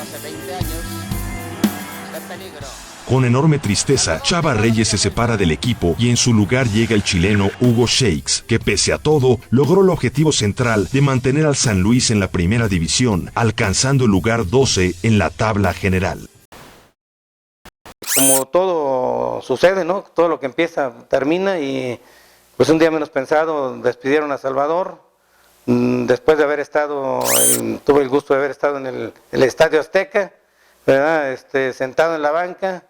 hace 20 años, está en peligro. Con enorme tristeza, Chava Reyes se separa del equipo y en su lugar llega el chileno Hugo Shakes, que pese a todo, logró el objetivo central de mantener al San Luis en la primera división, alcanzando el lugar 12 en la tabla general. Como todo sucede, ¿no? Todo lo que empieza termina y pues un día menos pensado despidieron a Salvador. Después de haber estado, tuve el gusto de haber estado en el Estadio Azteca, ¿verdad? Sentado en la banca,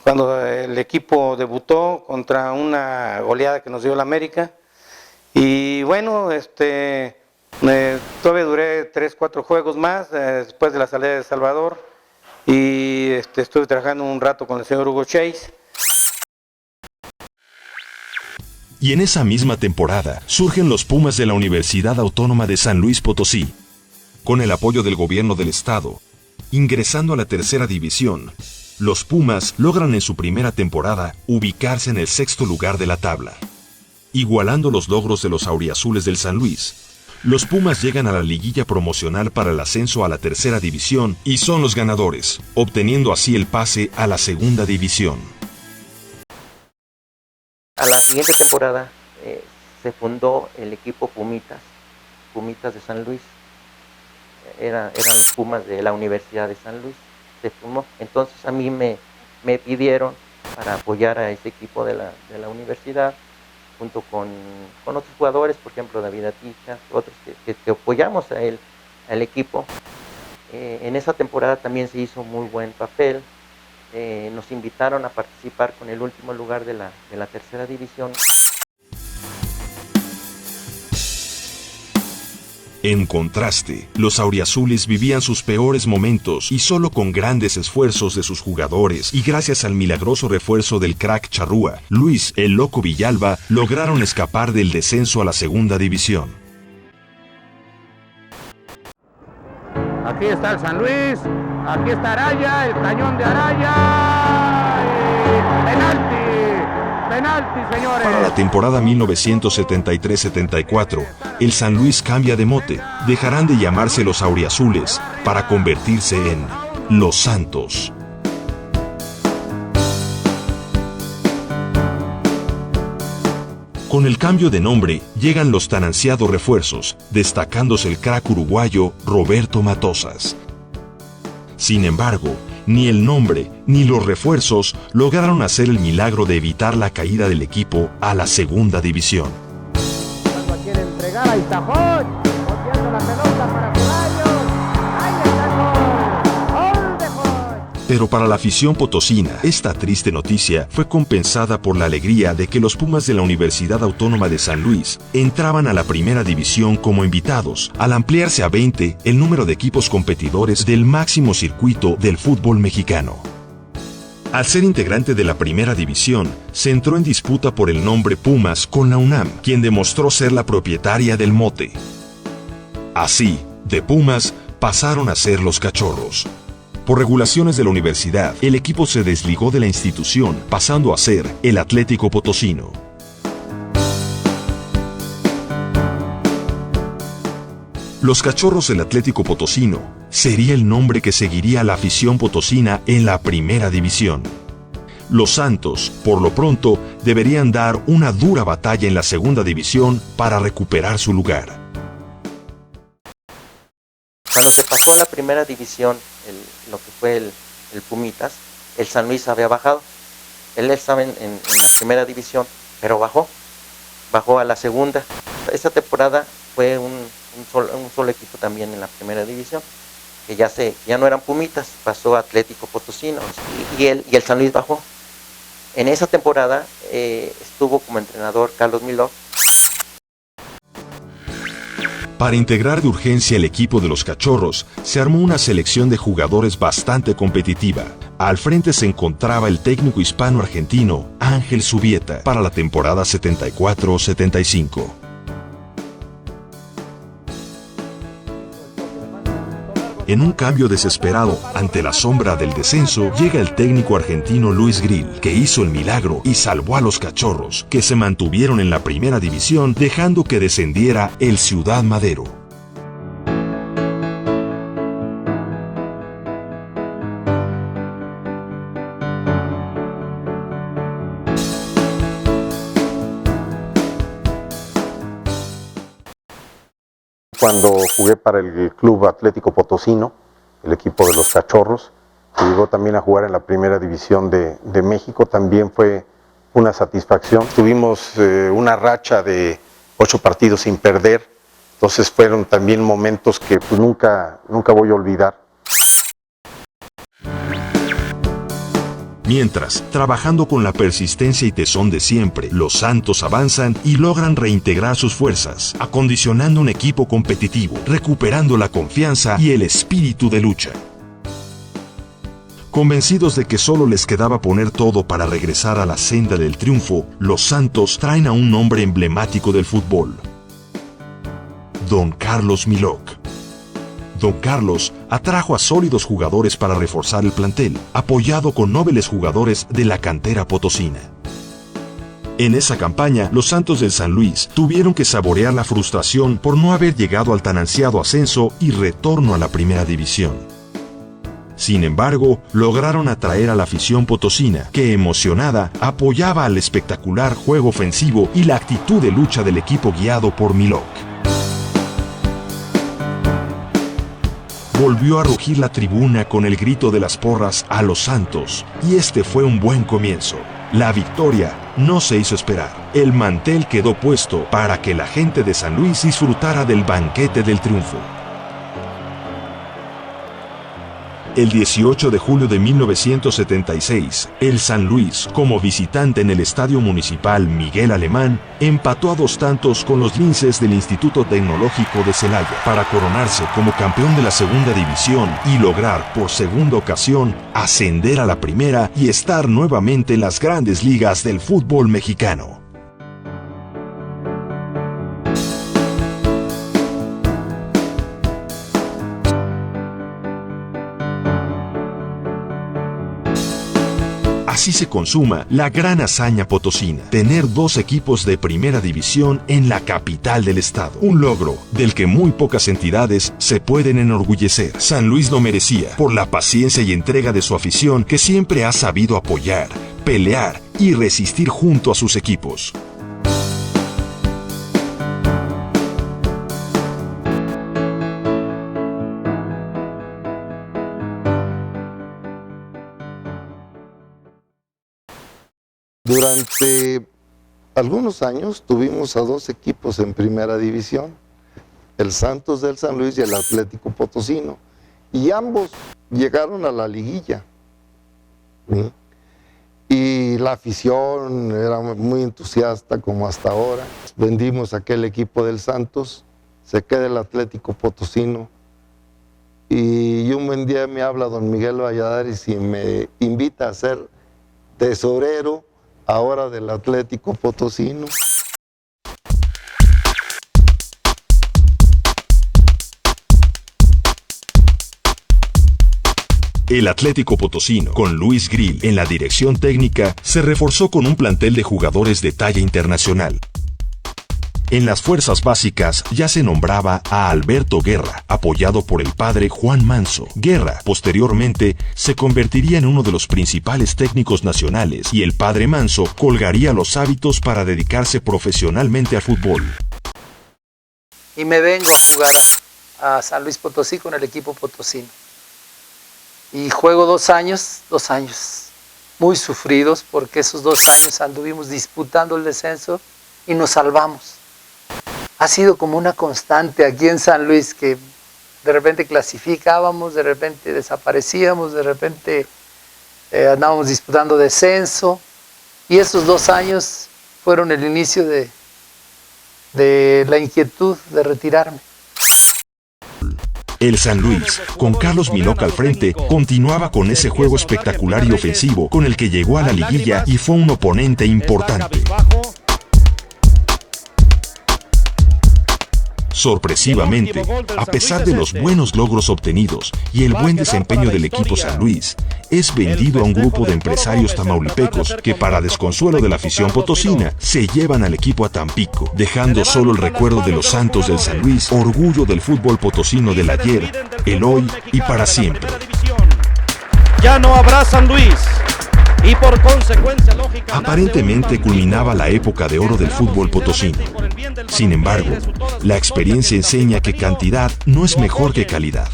cuando el equipo debutó contra una goleada que nos dio el América. Y bueno, todavía duré 3-4 juegos más después de la salida de Salvador. Y estuve trabajando un rato con el señor Hugo Chase. Y en esa misma temporada surgen los Pumas de la Universidad Autónoma de San Luis Potosí. Con el apoyo del gobierno del estado, ingresando a la tercera división, los Pumas logran en su primera temporada ubicarse en el sexto lugar de la tabla. Igualando los logros de los auriazules del San Luis, los Pumas llegan a la liguilla promocional para el ascenso a la tercera división y son los ganadores, obteniendo así el pase a la segunda división. A la siguiente temporada se fundó el equipo Pumitas de San Luis. Eran los Pumas de la Universidad de San Luis. Se formó. Entonces a mí me pidieron para apoyar a ese equipo de la universidad, junto con otros jugadores, por ejemplo David Aticha, otros que apoyamos al equipo. En esa temporada también se hizo muy buen papel. Nos invitaron a participar con el último lugar de la tercera división. En contraste, los auriazules vivían sus peores momentos y solo con grandes esfuerzos de sus jugadores y gracias al milagroso refuerzo del crack charrúa, Luis el Loco Villalba, lograron escapar del descenso a la segunda división. Aquí está el San Luis, aquí está Araya, el cañón de Araya, y penalti, señores. Para la temporada 1973-74, el San Luis cambia de mote, dejarán de llamarse los auriazules para convertirse en los Santos. Con el cambio de nombre, llegan los tan ansiados refuerzos, destacándose el crack uruguayo Roberto Matosas. Sin embargo, ni el nombre ni los refuerzos lograron hacer el milagro de evitar la caída del equipo a la segunda división. Cuando quiere entregar, ahí está Hodge, volteando la pelota para Ceballos. Ahí está el gol de Hodge. Pero para la afición potosina, esta triste noticia fue compensada por la alegría de que los Pumas de la Universidad Autónoma de San Luis entraban a la primera división como invitados, al ampliarse a 20 el número de equipos competidores del máximo circuito del fútbol mexicano. Al ser integrante de la primera división, se entró en disputa por el nombre Pumas con la UNAM, quien demostró ser la propietaria del mote. Así, de Pumas pasaron a ser los Cachorros. Por regulaciones de la universidad, el equipo se desligó de la institución, pasando a ser el Atlético Potosino. Los Cachorros del Atlético Potosino sería el nombre que seguiría a la afición potosina en la primera división. Los Santos, por lo pronto, deberían dar una dura batalla en la segunda división para recuperar su lugar. Cuando se pasó a la primera división, lo que fue el Pumitas, el San Luis había bajado. Él estaba en la primera división, pero bajó a la segunda. Esa temporada fue un solo equipo también en la primera división, que ya no eran Pumitas, pasó a Atlético Potosino y el San Luis bajó. En esa temporada estuvo como entrenador Carlos Milov. Para integrar de urgencia el equipo de los Cachorros, se armó una selección de jugadores bastante competitiva. Al frente se encontraba el técnico hispano-argentino Ángel Zubieta para la temporada 74-75. En un cambio desesperado ante la sombra del descenso, llega el técnico argentino Luis Grill, que hizo el milagro y salvó a los Cachorros, que se mantuvieron en la primera división, dejando que descendiera el Ciudad Madero. cuando jugué para el Club Atlético Potosino, el equipo de los Cachorros, que llegó también a jugar en la primera división de México. También fue una satisfacción. Tuvimos una racha de 8 partidos sin perder, entonces fueron también momentos que pues, nunca voy a olvidar. Mientras, trabajando con la persistencia y tesón de siempre, los Santos avanzan y logran reintegrar sus fuerzas, acondicionando un equipo competitivo, recuperando la confianza y el espíritu de lucha. Convencidos de que solo les quedaba poner todo para regresar a la senda del triunfo, los Santos traen a un hombre emblemático del fútbol: Don Carlos Milok. Don Carlos atrajo a sólidos jugadores para reforzar el plantel, apoyado con nobles jugadores de la cantera potosina. En esa campaña, los Santos del San Luis tuvieron que saborear la frustración por no haber llegado al tan ansiado ascenso y retorno a la primera división. Sin embargo, lograron atraer a la afición potosina, que emocionada apoyaba al espectacular juego ofensivo y la actitud de lucha del equipo guiado por Milok. Volvió a rugir la tribuna con el grito de las porras a los Santos, y este fue un buen comienzo. La victoria no se hizo esperar. El mantel quedó puesto para que la gente de San Luis disfrutara del banquete del triunfo. El 18 de julio de 1976, el San Luis, como visitante en el Estadio Municipal Miguel Alemán, empató a 2 tantos con los linces del Instituto Tecnológico de Celaya para coronarse como campeón de la segunda división y lograr por segunda ocasión ascender a la primera y estar nuevamente en las grandes ligas del fútbol mexicano. Así se consuma la gran hazaña potosina, tener 2 equipos de primera división en la capital del estado. Un logro del que muy pocas entidades se pueden enorgullecer. San Luis lo merecía por la paciencia y entrega de su afición, que siempre ha sabido apoyar, pelear y resistir junto a sus equipos. Durante algunos años tuvimos a 2 equipos en primera división, el Santos del San Luis y el Atlético Potosino, y ambos llegaron a la liguilla. ¿Sí? Y la afición era muy entusiasta como hasta ahora. Vendimos aquel equipo del Santos, se queda el Atlético Potosino, y un buen día me habla don Miguel Valladares y me invita a ser tesorero ahora del Atlético Potosino. El Atlético Potosino, con Luis Grill en la dirección técnica, se reforzó con un plantel de jugadores de talla internacional. En las fuerzas básicas ya se nombraba a Alberto Guerra, apoyado por el padre Juan Manso. Guerra, posteriormente, se convertiría en uno de los principales técnicos nacionales y el padre Manso colgaría los hábitos para dedicarse profesionalmente al fútbol. Y me vengo a jugar a San Luis Potosí con el equipo potosino. Y juego 2 años muy sufridos, porque esos 2 años anduvimos disputando el descenso y nos salvamos. Ha sido como una constante aquí en San Luis, que de repente clasificábamos, de repente desaparecíamos, de repente andábamos disputando descenso, y esos 2 años fueron el inicio de la inquietud de retirarme. El San Luis, con Carlos Milok al frente, continuaba con ese juego espectacular y ofensivo con el que llegó a la liguilla y fue un oponente importante. Sorpresivamente, a pesar de los buenos logros obtenidos y el buen desempeño del equipo San Luis, es vendido a un grupo de empresarios tamaulipecos que, para desconsuelo de la afición potosina, se llevan al equipo a Tampico, dejando solo el recuerdo de los Santos del San Luis, orgullo del fútbol potosino del ayer, el hoy y para siempre. Ya no habrá San Luis. Y por consecuencia lógica, aparentemente culminaba la época de oro del fútbol potosino. Sin embargo, La experiencia enseña que cantidad no es mejor que calidad.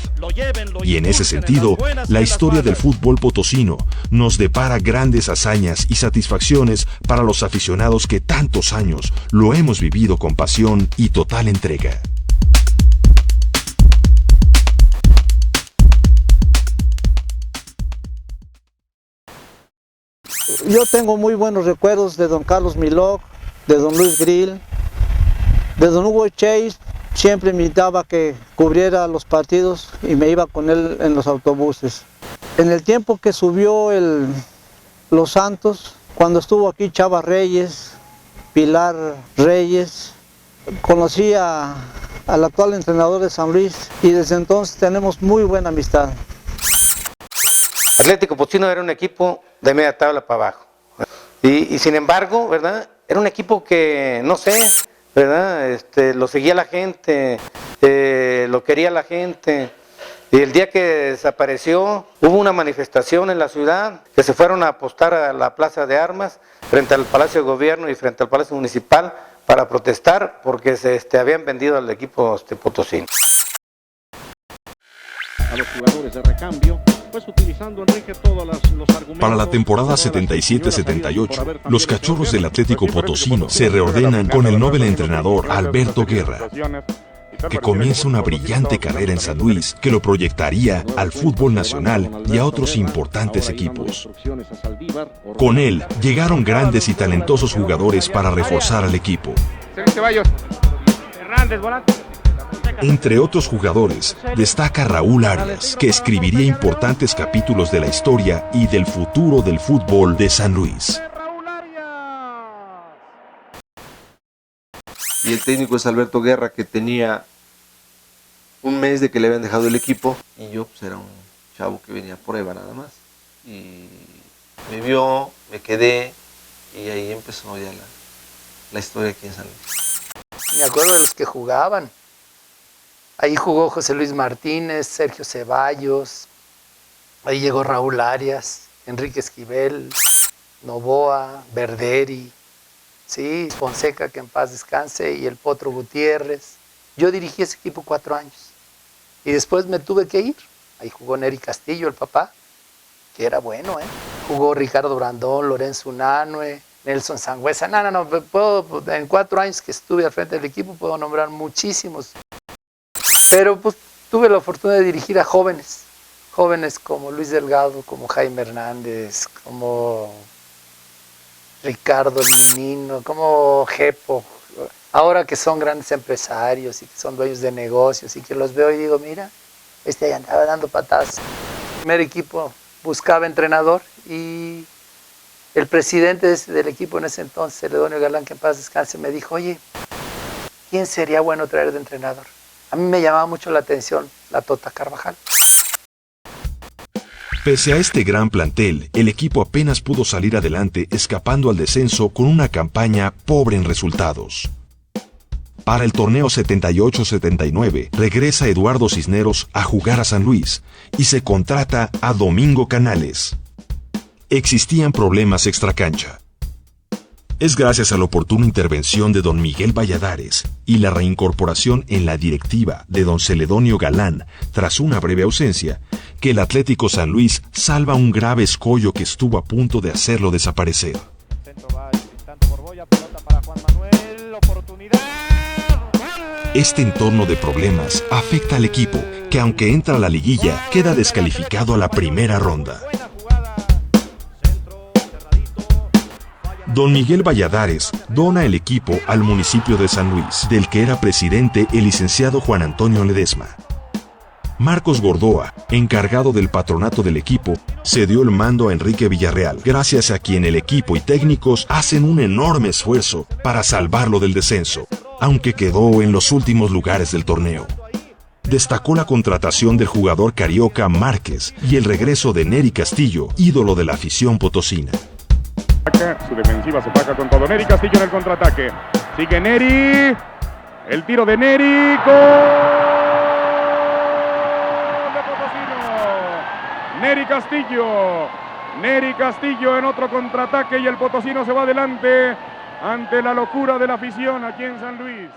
Y en ese sentido, la historia del fútbol potosino nos depara grandes hazañas y satisfacciones para los aficionados que tantos años lo hemos vivido con pasión y total entrega. Yo tengo muy buenos recuerdos de don Carlos Milok, de don Luis Grill, de don Hugo Chase. Siempre me invitaba a que cubriera los partidos y me iba con él en los autobuses. En el tiempo que subió Los Santos, cuando estuvo aquí Chava Reyes, Pilar Reyes, conocí al actual entrenador de San Luis y desde entonces tenemos muy buena amistad. Atlético Potosino era un equipo de media tabla para abajo. Y sin embargo, ¿verdad? Era un equipo que, no sé, ¿verdad? Lo seguía la gente, lo quería la gente. Y el día que desapareció, hubo una manifestación en la ciudad, que se fueron a apostar a la Plaza de Armas, frente al Palacio de Gobierno y frente al Palacio Municipal, para protestar porque se habían vendido al equipo potosino. A los jugadores de recambio, pues utilizando Enrique todos los argumentos. Para la temporada 77-78, los Cachorros del Atlético Potosino se reordenan con el noble entrenador Alberto Guerra, que comienza una brillante carrera en San Luis que lo proyectaría al fútbol nacional y a otros importantes equipos. Con él llegaron grandes y talentosos jugadores para reforzar al equipo. Entre otros jugadores, destaca Raúl Arias, que escribiría importantes capítulos de la historia y del futuro del fútbol de San Luis. Y el técnico es Alberto Guerra, que tenía un mes de que le habían dejado el equipo, y yo pues era un chavo que venía a prueba nada más. Y me vio, me quedé, y ahí empezó ya la historia aquí en San Luis. Me acuerdo de los que jugaban. Ahí jugó José Luis Martínez, Sergio Ceballos, ahí llegó Raúl Arias, Enrique Esquivel, Novoa, Verderi, sí, Fonseca, que en paz descanse, y el Potro Gutiérrez. Yo dirigí ese equipo 4 años y después me tuve que ir. Ahí jugó Neri Castillo, el papá, que era bueno, ¿eh? Jugó Ricardo Brandón, Lorenzo Unanue, Nelson Sangüesa. No, en 4 años que estuve al frente del equipo puedo nombrar muchísimos. Pero pues tuve la fortuna de dirigir a jóvenes como Luis Delgado, como Jaime Hernández, como Ricardo Linino, como Jepo. Ahora que son grandes empresarios y que son dueños de negocios y que los veo y digo, mira, ahí andaba dando patadas. El primer equipo buscaba entrenador y el presidente del equipo en ese entonces, Celedonio Galán, que en paz descanse, me dijo, oye, ¿quién sería bueno traer de entrenador? A mí me llamaba mucho la atención la Tota Carvajal. Pese a este gran plantel, el equipo apenas pudo salir adelante escapando al descenso con una campaña pobre en resultados. Para el torneo 78-79 regresa Eduardo Cisneros a jugar a San Luis y se contrata a Domingo Canales. Existían problemas extracancha. Es gracias a la oportuna intervención de don Miguel Valladares y la reincorporación en la directiva de don Celedonio Galán tras una breve ausencia que el Atlético San Luis salva un grave escollo que estuvo a punto de hacerlo desaparecer. Este entorno de problemas afecta al equipo, que aunque entra a la liguilla, queda descalificado a la primera ronda. Don Miguel Valladares dona el equipo al municipio de San Luis, del que era presidente el licenciado Juan Antonio Ledesma. Marcos Gordoa, encargado del patronato del equipo, cedió el mando a Enrique Villarreal, gracias a quien el equipo y técnicos hacen un enorme esfuerzo para salvarlo del descenso, aunque quedó en los últimos lugares del torneo. Destacó la contratación del jugador carioca Márquez y el regreso de Neri Castillo, ídolo de la afición potosina. Su defensiva se paga con todo. Neri Castillo en el contraataque. Sigue Neri. El tiro de Neri. ¡Gol de Potosino! Neri Castillo. Neri Castillo en otro contraataque y el Potosino se va adelante ante la locura de la afición aquí en San Luis.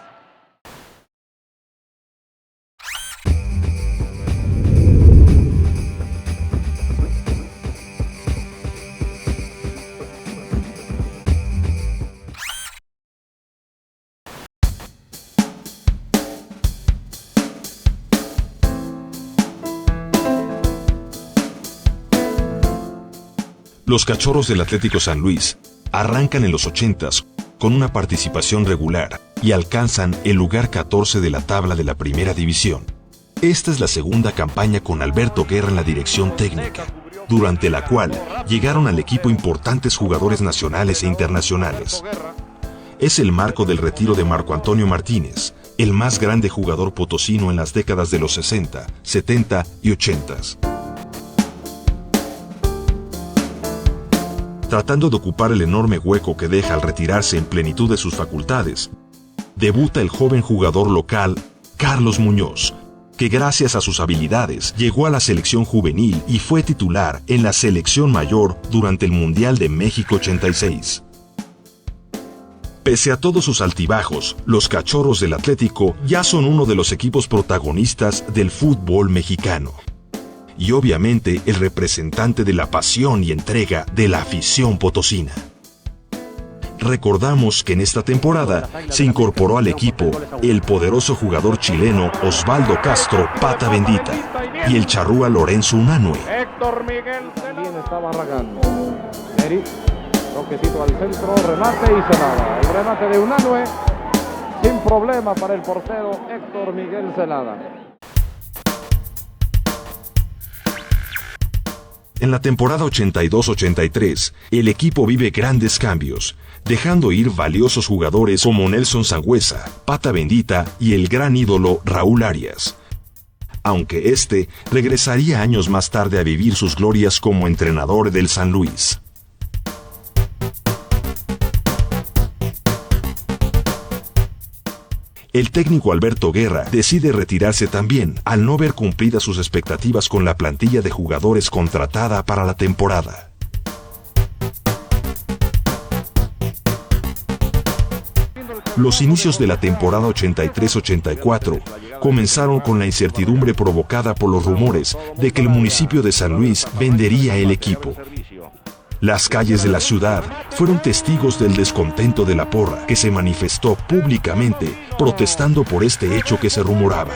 Los Cachorros del Atlético San Luis arrancan en los 80s con una participación regular y alcanzan el lugar 14 de la tabla de la Primera División. Esta es la segunda campaña con Alberto Guerra en la dirección técnica, durante la cual llegaron al equipo importantes jugadores nacionales e internacionales. Es el marco del retiro de Marco Antonio Martínez, el más grande jugador potosino en las décadas de los 60, 70 y 80. Tratando de ocupar el enorme hueco que deja al retirarse en plenitud de sus facultades, debuta el joven jugador local Carlos Muñoz, que gracias a sus habilidades llegó a la selección juvenil y fue titular en la selección mayor durante el Mundial de México 86. Pese a todos sus altibajos, los Cachorros del Atlético ya son uno de los equipos protagonistas del fútbol mexicano. Y obviamente el representante de la pasión y entrega de la afición potosina. Recordamos que en esta temporada se incorporó al equipo el poderoso jugador chileno Osvaldo Castro Pata Bendita y el charrúa Lorenzo Unanue. Héctor Miguel también está barragando. Neri, toquecito al centro, remate y Celada. El remate de Unanue sin problema para el portero Héctor Miguel Celada. En la temporada 82-83, el equipo vive grandes cambios, dejando ir valiosos jugadores como Nelson Sangüesa, Pata Bendita y el gran ídolo Raúl Arias. Aunque este regresaría años más tarde a vivir sus glorias como entrenador del San Luis. El técnico Alberto Guerra decide retirarse también, al no ver cumplidas sus expectativas con la plantilla de jugadores contratada para la temporada. Los inicios de la temporada 83-84 comenzaron con la incertidumbre provocada por los rumores de que el municipio de San Luis vendería el equipo. Las calles de la ciudad fueron testigos del descontento de la porra, que se manifestó públicamente protestando por este hecho que se rumoraba.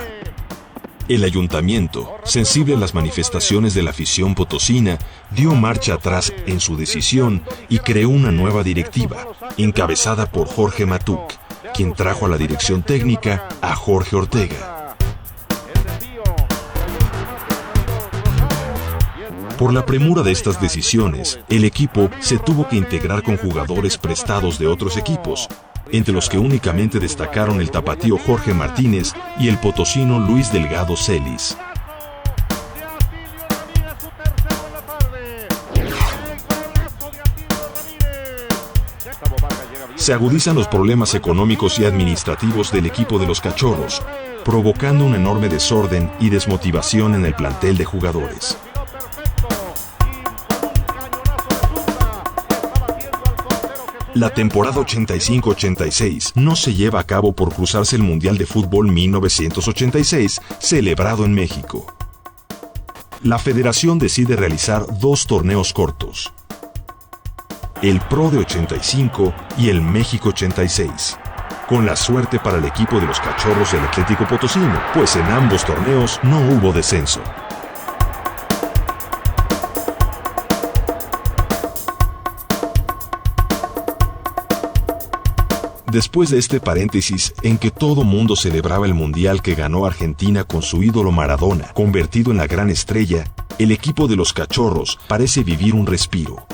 El ayuntamiento, sensible a las manifestaciones de la afición potosina, dio marcha atrás en su decisión y creó una nueva directiva, encabezada por Jorge Matuc, quien trajo a la dirección técnica a Jorge Ortega. Por la premura de estas decisiones, el equipo se tuvo que integrar con jugadores prestados de otros equipos, entre los que únicamente destacaron el tapatío Jorge Martínez y el potosino Luis Delgado Celis. Se agudizan los problemas económicos y administrativos del equipo de los Cachorros, provocando un enorme desorden y desmotivación en el plantel de jugadores. La temporada 85-86 no se lleva a cabo por cruzarse el Mundial de Fútbol 1986, celebrado en México. La federación decide realizar dos torneos cortos: el Pro de 85 y el México 86, con la suerte para el equipo de los Cachorros del Atlético Potosino, pues en ambos torneos no hubo descenso. Después de este paréntesis en que todo mundo celebraba el mundial que ganó Argentina con su ídolo Maradona, convertido en la gran estrella, el equipo de los Cachorros parece vivir un respiro.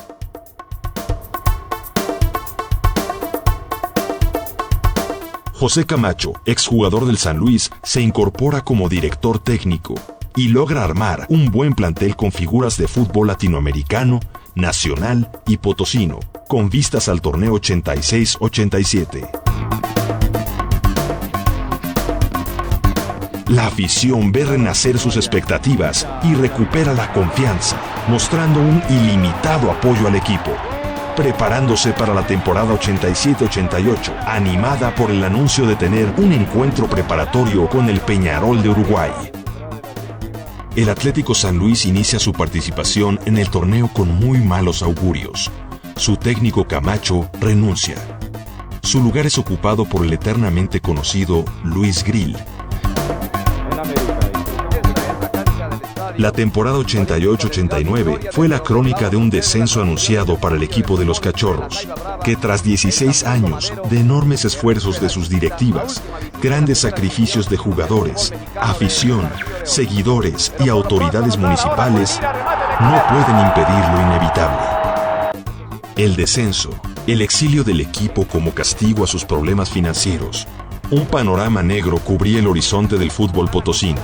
José Camacho, exjugador del San Luis, se incorpora como director técnico y logra armar un buen plantel con figuras de fútbol latinoamericano, nacional y potosino, con vistas al torneo 86-87. La afición ve renacer sus expectativas y recupera la confianza, mostrando un ilimitado apoyo al equipo, preparándose para la temporada 87-88, animada por el anuncio de tener un encuentro preparatorio con el Peñarol de Uruguay. El Atlético San Luis inicia su participación en el torneo con muy malos augurios. Su técnico Camacho renuncia. Su lugar es ocupado por el eternamente conocido Luis Grill. La temporada 88-89 fue la crónica de un descenso anunciado para el equipo de los Cachorros, que tras 16 años de enormes esfuerzos de sus directivas, grandes sacrificios de jugadores, afición, seguidores y autoridades municipales, no pueden impedir lo inevitable. El descenso, el exilio del equipo como castigo a sus problemas financieros. Un panorama negro cubría el horizonte del fútbol potosino.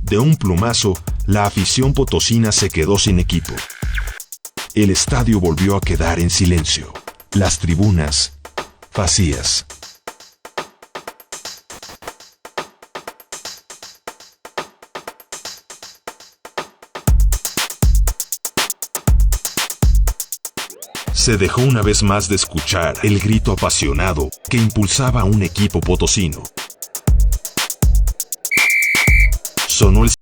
De un plumazo, la afición potosina se quedó sin equipo. El estadio volvió a quedar en silencio. Las tribunas, vacías. Se dejó una vez más de escuchar el grito apasionado que impulsaba a un equipo potosino. Sonó el